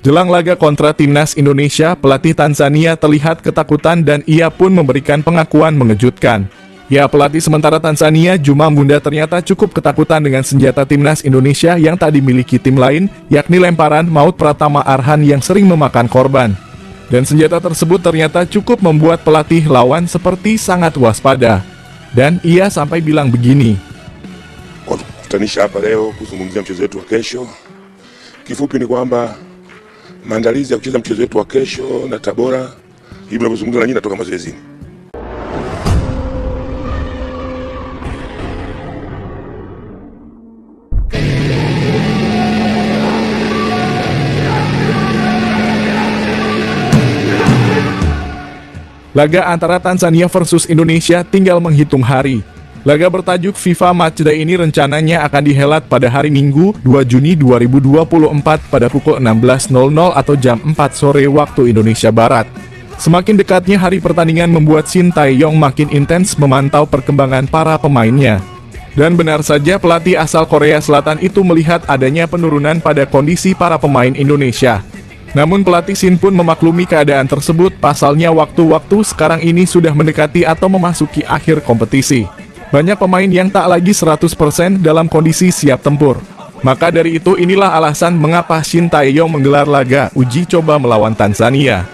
Jelang laga kontra timnas Indonesia, pelatih Tanzania terlihat ketakutan dan ia pun memberikan pengakuan mengejutkan. Ya, pelatih sementara Tanzania, Juma Mgunda ternyata cukup ketakutan dengan senjata timnas Indonesia yang tak dimiliki tim lain, yakni lemparan maut Pratama Arhan yang sering memakan korban. Dan senjata tersebut ternyata cukup membuat pelatih lawan seperti sangat waspada. Dan ia sampai bilang begini. Kwa kukutanisha hapa leo kuzungumzia mchezo wetu wa kesho. Kifupi ni kwamba maandalizi ya kucheza mchezo wetu wa kesho na Tabora, hivi tunavyozungumza na nyinyi natoka mazoezini. Laga antara Tanzania versus Indonesia tinggal menghitung hari. Laga bertajuk FIFA Matchday ini rencananya akan dihelat pada hari Minggu 2 Juni 2024 pada pukul 16.00 atau jam 4 sore waktu Indonesia Barat. Semakin dekatnya hari pertandingan membuat Shin Tae-yong makin intens memantau perkembangan para pemainnya. Dan benar saja pelatih asal Korea Selatan itu melihat adanya penurunan pada kondisi para pemain Indonesia. Namun pelatih Shin pun memaklumi keadaan tersebut, pasalnya waktu-waktu sekarang ini sudah mendekati atau memasuki akhir kompetisi. Banyak pemain yang tak lagi 100% dalam kondisi siap tempur. Maka dari itu inilah alasan mengapa Shin Tae-yong menggelar laga uji coba melawan Tanzania.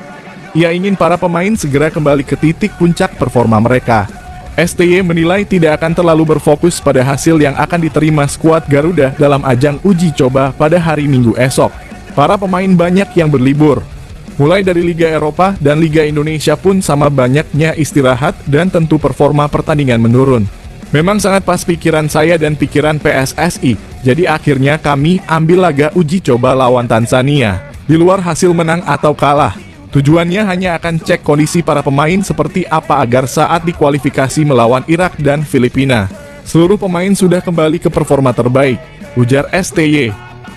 Ia ingin para pemain segera kembali ke titik puncak performa mereka. STY menilai tidak akan terlalu berfokus pada hasil yang akan diterima skuad Garuda dalam ajang uji coba pada hari Minggu esok. Para pemain banyak yang berlibur. Mulai dari Liga Eropa dan Liga Indonesia pun sama banyaknya istirahat dan tentu performa pertandingan menurun. Memang sangat pas pikiran saya dan pikiran PSSI, jadi akhirnya kami ambil laga uji coba lawan Tanzania. Di luar hasil menang atau kalah, tujuannya hanya akan cek kondisi para pemain seperti apa agar saat dikualifikasi melawan Irak dan Filipina, seluruh pemain sudah kembali ke performa terbaik, ujar STY.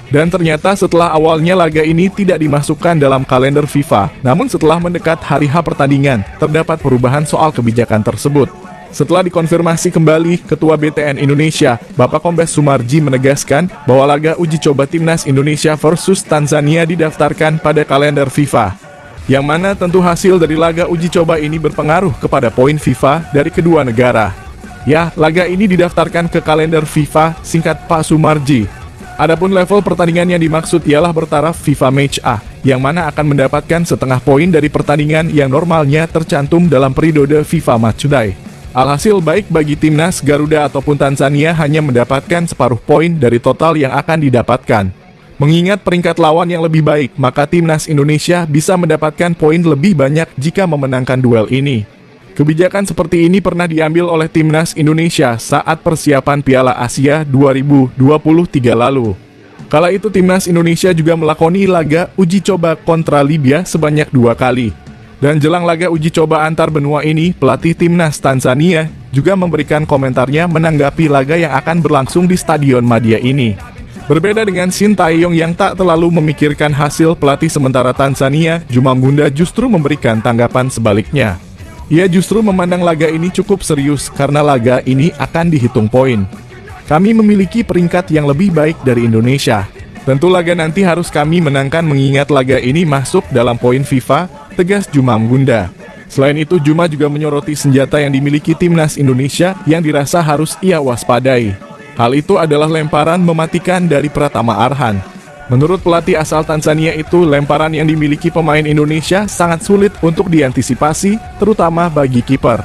Dan ternyata setelah awalnya laga ini tidak dimasukkan dalam kalender FIFA, namun setelah mendekat hari H pertandingan, terdapat perubahan soal kebijakan tersebut. Setelah dikonfirmasi kembali, Ketua BTN Indonesia, Bapak Kombes Sumarji menegaskan bahwa laga uji coba timnas Indonesia versus Tanzania didaftarkan pada kalender FIFA. Yang mana tentu hasil dari laga uji coba ini berpengaruh kepada poin FIFA dari kedua negara. Ya, laga ini didaftarkan ke kalender FIFA, singkat Pak Sumarji. Adapun level pertandingan yang dimaksud ialah bertaraf FIFA Match A, yang mana akan mendapatkan setengah poin dari pertandingan yang normalnya tercantum dalam periode FIFA Matchday. Alhasil baik bagi timnas Garuda ataupun Tanzania hanya mendapatkan separuh poin dari total yang akan didapatkan. Mengingat peringkat lawan yang lebih baik, maka timnas Indonesia bisa mendapatkan poin lebih banyak jika memenangkan duel ini. Kebijakan seperti ini pernah diambil oleh timnas Indonesia saat persiapan Piala Asia 2023 lalu. Kala itu timnas Indonesia juga melakoni laga uji coba kontra Libya sebanyak 2 kali. Dan jelang laga uji coba antar benua ini, pelatih timnas Tanzania juga memberikan komentarnya menanggapi laga yang akan berlangsung di Stadion Madia ini. Berbeda dengan Shin Tae-yong yang tak terlalu memikirkan hasil, pelatih sementara Tanzania, Juma Mgunda justru memberikan tanggapan sebaliknya. Ia justru memandang laga ini cukup serius karena laga ini akan dihitung poin. Kami memiliki peringkat yang lebih baik dari Indonesia. Tentu laga nanti harus kami menangkan mengingat laga ini masuk dalam poin FIFA, tegas Juma Mgunda. Selain itu, Juma juga menyoroti senjata yang dimiliki timnas Indonesia yang dirasa harus ia waspadai. Hal itu adalah lemparan mematikan dari Pratama Arhan. Menurut pelatih asal Tanzania itu, lemparan yang dimiliki pemain Indonesia sangat sulit untuk diantisipasi, terutama bagi kiper.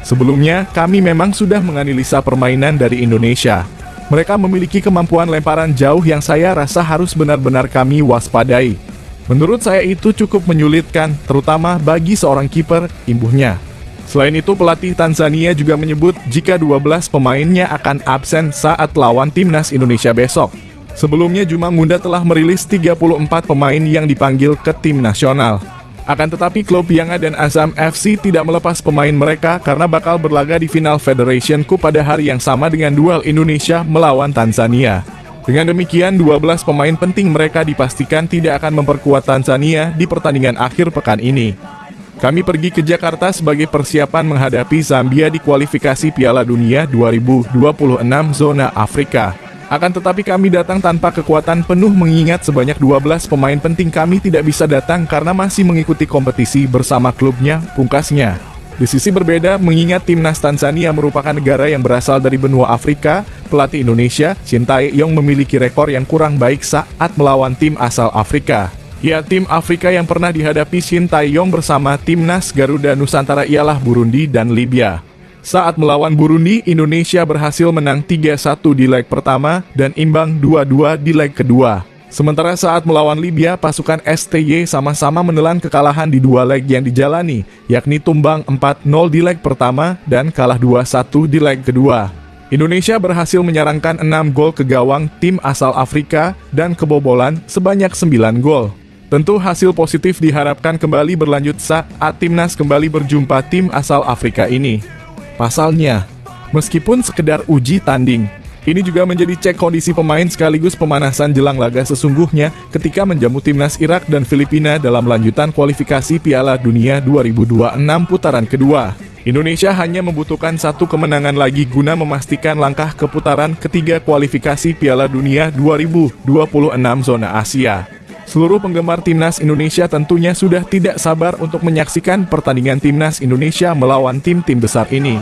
Sebelumnya, kami memang sudah menganalisa permainan dari Indonesia. Mereka memiliki kemampuan lemparan jauh yang saya rasa harus benar-benar kami waspadai. Menurut saya itu cukup menyulitkan, terutama bagi seorang kiper, imbuhnya. Selain itu, pelatih Tanzania juga menyebut jika 12 pemainnya akan absen saat lawan timnas Indonesia besok. Sebelumnya, Juma Mgunda telah merilis 34 pemain yang dipanggil ke tim nasional. Akan tetapi klub Yanga dan Azam FC tidak melepas pemain mereka karena bakal berlaga di final Federation Cup pada hari yang sama dengan duel Indonesia melawan Tanzania. Dengan demikian, 12 pemain penting mereka dipastikan tidak akan memperkuat Tanzania di pertandingan akhir pekan ini. Kami pergi ke Jakarta sebagai persiapan menghadapi Zambia di kualifikasi Piala Dunia 2026 zona Afrika. Akan tetapi kami datang tanpa kekuatan penuh mengingat sebanyak 12 pemain penting kami tidak bisa datang karena masih mengikuti kompetisi bersama klubnya, pungkasnya. Di sisi berbeda, mengingat timnas Tanzania merupakan negara yang berasal dari benua Afrika, pelatih Indonesia, Shin Tae-yong memiliki rekor yang kurang baik saat melawan tim asal Afrika. Ya, tim Afrika yang pernah dihadapi Shin Tae-yong bersama timnas Garuda Nusantara ialah Burundi dan Libya. Saat melawan Burundi, Indonesia berhasil menang 3-1 di leg pertama dan imbang 2-2 di leg kedua. Sementara saat melawan Libya, pasukan STY sama-sama menelan kekalahan di dua leg yang dijalani, yakni tumbang 4-0 di leg pertama dan kalah 2-1 di leg kedua. Indonesia berhasil menyarangkan 6 gol ke gawang tim asal Afrika dan kebobolan sebanyak 9 gol. Tentu hasil positif diharapkan kembali berlanjut saat timnas kembali berjumpa tim asal Afrika ini. Pasalnya, meskipun sekedar uji tanding, ini juga menjadi cek kondisi pemain sekaligus pemanasan jelang laga sesungguhnya ketika menjamu timnas Irak dan Filipina dalam lanjutan kualifikasi Piala Dunia 2026 putaran kedua. Indonesia hanya membutuhkan satu kemenangan lagi guna memastikan langkah ke putaran ketiga kualifikasi Piala Dunia 2026 zona Asia. Seluruh penggemar timnas Indonesia tentunya sudah tidak sabar untuk menyaksikan pertandingan timnas Indonesia melawan tim-tim besar ini.